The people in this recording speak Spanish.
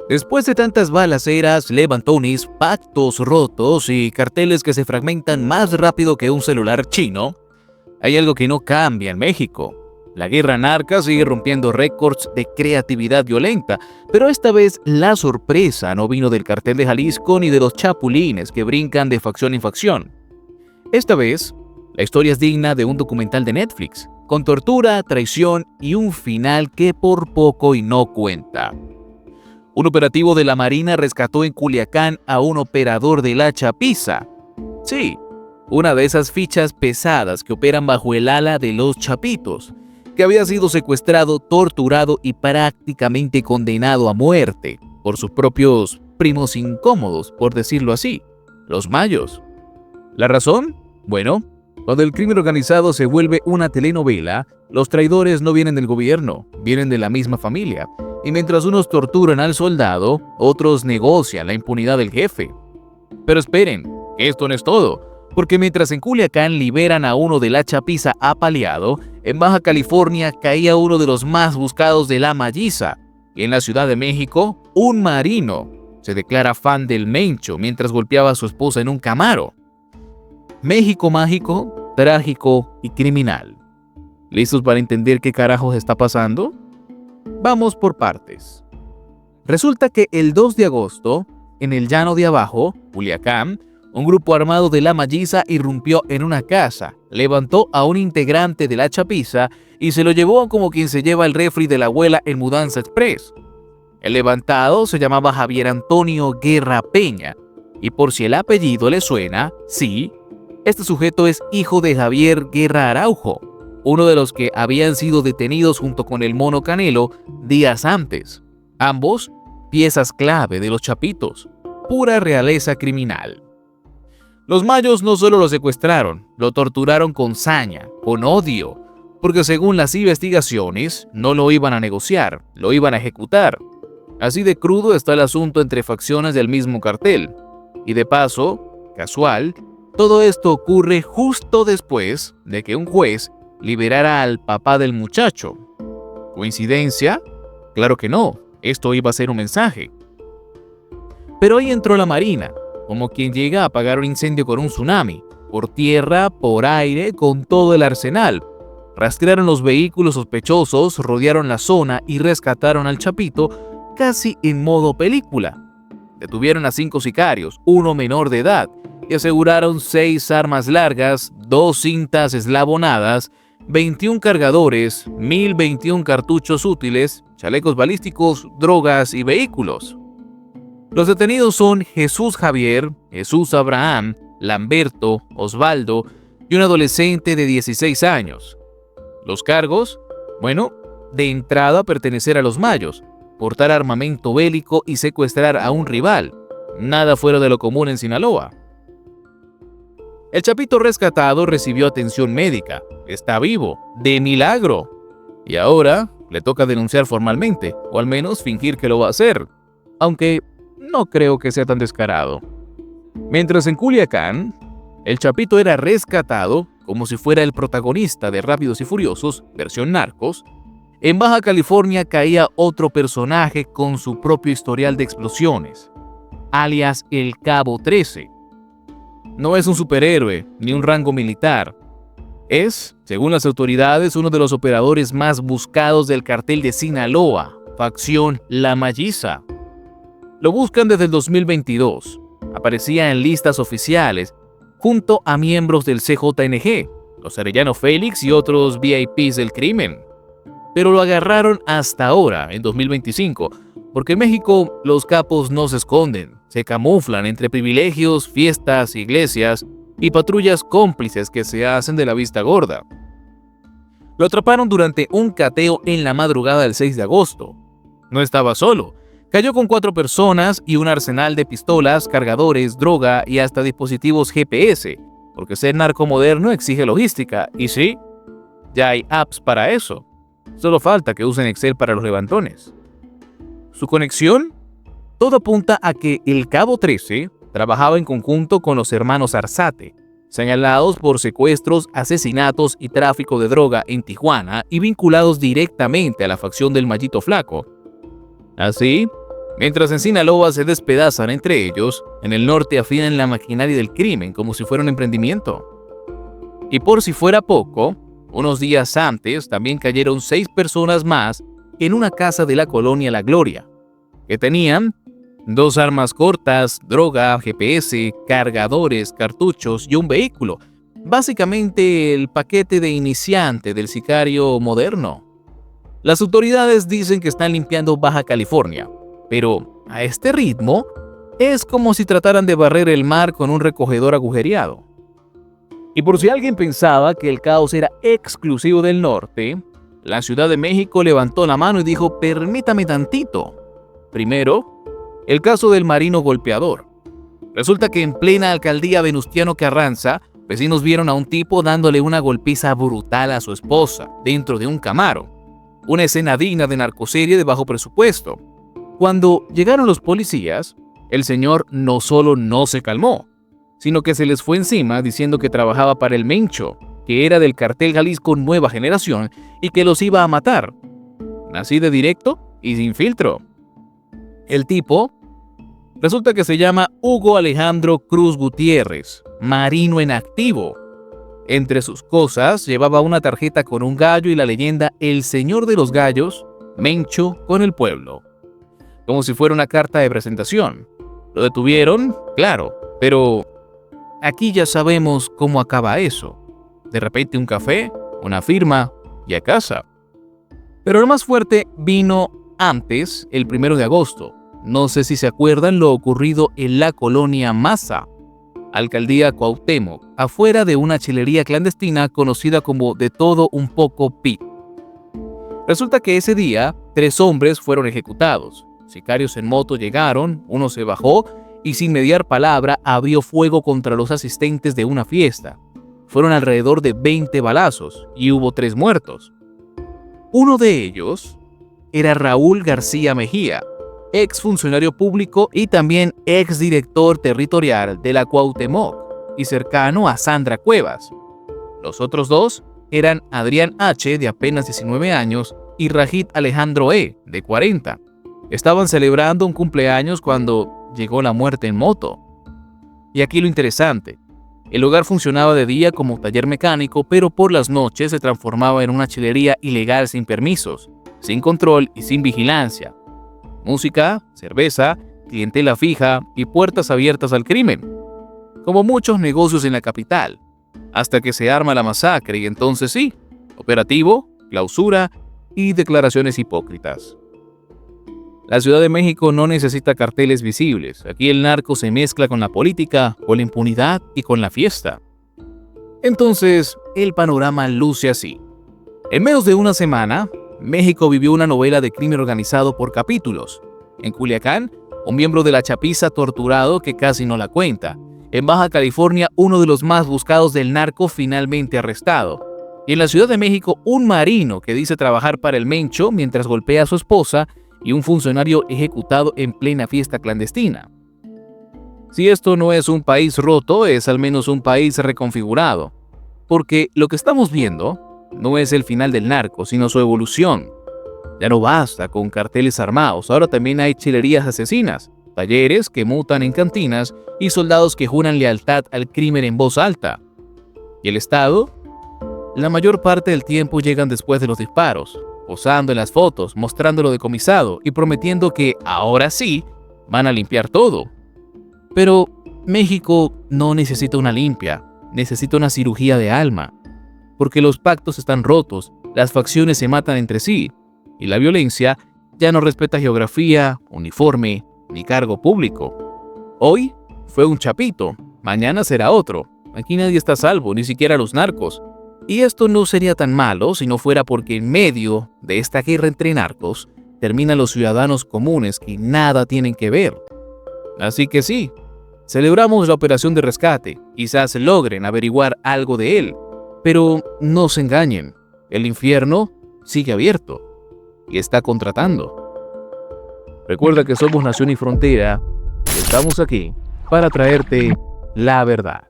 Después de tantas balaceras, levantones, pactos rotos y carteles que se fragmentan más rápido que un celular chino, hay algo que no cambia en México. La guerra narca sigue rompiendo récords de creatividad violenta, pero esta vez la sorpresa no vino del cartel de Jalisco ni de los chapulines que brincan de facción en facción. Esta vez, la historia es digna de un documental de Netflix, con tortura, traición y un final que por poco y no cuenta. Un operativo de la Marina rescató en Culiacán a un operador de la Chapiza. Sí, una de esas fichas pesadas que operan bajo el ala de los Chapitos, que había sido secuestrado, torturado y prácticamente condenado a muerte por sus propios primos incómodos, por decirlo así, los mayos. ¿La razón? Bueno, cuando el crimen organizado se vuelve una telenovela, los traidores no vienen del gobierno, vienen de la misma familia. Y mientras unos torturan al soldado, otros negocian la impunidad del jefe. Pero esperen, esto no es todo, porque mientras en Culiacán liberan a uno de la Chapiza apaleado, en Baja California caía uno de los más buscados de la Malliza, y en la Ciudad de México, un marino se declara fan del Mencho mientras golpeaba a su esposa en un Camaro. México mágico, trágico y criminal. ¿Listos para entender qué carajos está pasando? Vamos por partes. Resulta que el 2 de agosto, en el Llano de Abajo, Culiacán, un grupo armado de la Malliza irrumpió en una casa, levantó a un integrante de la Chapiza y se lo llevó como quien se lleva el refri de la abuela en Mudanza Express. El levantado se llamaba Javier Antonio Guerra Peña, y por si el apellido le suena, sí, este sujeto es hijo de Javier Guerra Araujo, uno de los que habían sido detenidos junto con el Mono Canelo días antes. Ambos, piezas clave de los Chapitos, pura realeza criminal. Los mayos no solo lo secuestraron, lo torturaron con saña, con odio, porque según las investigaciones, no lo iban a negociar, lo iban a ejecutar. Así de crudo está el asunto entre facciones del mismo cartel. Y de paso, casual, todo esto ocurre justo después de que un juez liberara al papá del muchacho. ¿Coincidencia? Claro que no, esto iba a ser un mensaje. Pero ahí entró la Marina, como quien llega a apagar un incendio con un tsunami, por tierra, por aire, con todo el arsenal. Rastrearon los vehículos sospechosos, rodearon la zona y rescataron al Chapito casi en modo película. Detuvieron a 5 sicarios, uno menor de edad, y aseguraron 6 armas largas, 2 cintas eslabonadas, 21 cargadores, 1021 cartuchos útiles, chalecos balísticos, drogas y vehículos. Los detenidos son Jesús Javier, Jesús Abraham, Lamberto, Osvaldo y un adolescente de 16 años. Los cargos, bueno, de entrada pertenecer a los mayos, portar armamento bélico y secuestrar a un rival. Nada fuera de lo común en Sinaloa. El Chapito rescatado recibió atención médica, está vivo, de milagro. Y ahora le toca denunciar formalmente, o al menos fingir que lo va a hacer. Aunque no creo que sea tan descarado. Mientras en Culiacán, el Chapito era rescatado como si fuera el protagonista de Rápidos y Furiosos, versión Narcos, en Baja California caía otro personaje con su propio historial de explosiones, alias el Cabo 13. No es un superhéroe ni un rango militar. Es, según las autoridades, uno de los operadores más buscados del cartel de Sinaloa, facción La Malliza. Lo buscan desde el 2022. Aparecía en listas oficiales, junto a miembros del CJNG, los Arellano Félix y otros VIPs del crimen. Pero lo agarraron hasta ahora, en 2025, porque en México los capos no se esconden, se camuflan entre privilegios, fiestas, iglesias y patrullas cómplices que se hacen de la vista gorda. Lo atraparon durante un cateo en la madrugada del 6 de agosto. No estaba solo, cayó con 4 personas y un arsenal de pistolas, cargadores, droga y hasta dispositivos GPS, porque ser narco moderno exige logística, y sí, ya hay apps para eso. Solo falta que usen Excel para los levantones. ¿Su conexión? Todo apunta a que el Cabo 13 trabajaba en conjunto con los hermanos Arzate, señalados por secuestros, asesinatos y tráfico de droga en Tijuana y vinculados directamente a la facción del Mallito Flaco. Así, Mientras en Sinaloa se despedazan entre ellos, en el norte afinan la maquinaria del crimen como si fuera un emprendimiento. Y por si fuera poco, unos días antes también cayeron 6 personas más en una casa de la colonia La Gloria, que tenían 2 armas cortas, droga, GPS, cargadores, cartuchos y un vehículo. Básicamente el paquete de iniciante del sicario moderno. Las autoridades dicen que están limpiando Baja California, pero a este ritmo es como si trataran de barrer el mar con un recogedor agujereado. Y por si alguien pensaba que el caos era exclusivo del norte, la Ciudad de México levantó la mano y dijo: permítame tantito. Primero, el caso del marino golpeador. Resulta que en plena alcaldía Venustiano Carranza, vecinos vieron a un tipo dándole una golpiza brutal a su esposa dentro de un Camaro. Una escena digna de narcoserie de bajo presupuesto. Cuando llegaron los policías, el señor no solo no se calmó, sino que se les fue encima diciendo que trabajaba para el Mencho, que era del cartel Jalisco Nueva Generación y que los iba a matar. Así de directo y sin filtro. El tipo resulta que se llama Hugo Alejandro Cruz Gutiérrez, marino en activo. Entre sus cosas llevaba una tarjeta con un gallo y la leyenda El Señor de los Gallos, Mencho con el pueblo. Como si fuera una carta de presentación. Lo detuvieron, claro, pero aquí ya sabemos cómo acaba eso. De repente un café, una firma y a casa. Pero lo más fuerte vino antes, el 1 de agosto. No sé si se acuerdan lo ocurrido en la colonia Maza, alcaldía Cuauhtémoc, afuera de una chelería clandestina conocida como De Todo Un Poco Pit. Resulta que ese día 3 hombres fueron ejecutados. Sicarios en moto llegaron, uno se bajó y sin mediar palabra abrió fuego contra los asistentes de una fiesta. Fueron alrededor de 20 balazos y hubo 3 muertos. Uno de ellos era Raúl García Mejía, ex funcionario público y también ex director territorial de la Cuauhtémoc y cercano a Sandra Cuevas. Los otros 2 eran Adrián H., de apenas 19 años, y Rajit Alejandro E., de 40. Estaban celebrando un cumpleaños cuando llegó la muerte en moto. Y aquí lo interesante: el lugar funcionaba de día como taller mecánico, pero por las noches se transformaba en una chelería ilegal sin permisos, sin control y sin vigilancia. Música, cerveza, clientela fija y puertas abiertas al crimen. Como muchos negocios en la capital. Hasta que se arma la masacre y entonces sí, operativo, clausura y declaraciones hipócritas. La Ciudad de México no necesita carteles visibles. Aquí el narco se mezcla con la política, con la impunidad y con la fiesta. Entonces, el panorama luce así. En menos de una semana, México vivió una novela de crimen organizado por capítulos. En Culiacán, un miembro de la chapiza torturado que casi no la cuenta. En Baja California, uno de los más buscados del narco finalmente arrestado. Y en la Ciudad de México, un marino que dice trabajar para el Mencho mientras golpea a su esposa y un funcionario ejecutado en plena fiesta clandestina. Si esto no es un país roto, es al menos un país reconfigurado. Porque lo que estamos viendo no es el final del narco, sino su evolución. Ya no basta con carteles armados, ahora también hay chelerías asesinas, talleres que mutan en cantinas y soldados que juran lealtad al crimen en voz alta. ¿Y el Estado? La mayor parte del tiempo llegan después de los disparos, posando en las fotos, mostrándolo decomisado y prometiendo que ahora sí van a limpiar todo. Pero México no necesita una limpia, necesita una cirugía de alma. Porque los pactos están rotos, las facciones se matan entre sí, y la violencia ya no respeta geografía, uniforme, ni cargo público. Hoy fue un chapito, mañana será otro. Aquí nadie está a salvo, ni siquiera los narcos. Y esto no sería tan malo si no fuera porque en medio de esta guerra entre narcos terminan los ciudadanos comunes que nada tienen que ver. Así que sí, celebramos la operación de rescate, quizás logren averiguar algo de él. Pero no se engañen, el infierno sigue abierto y está contratando. Recuerda que somos Nación y Frontera y estamos aquí para traerte la verdad.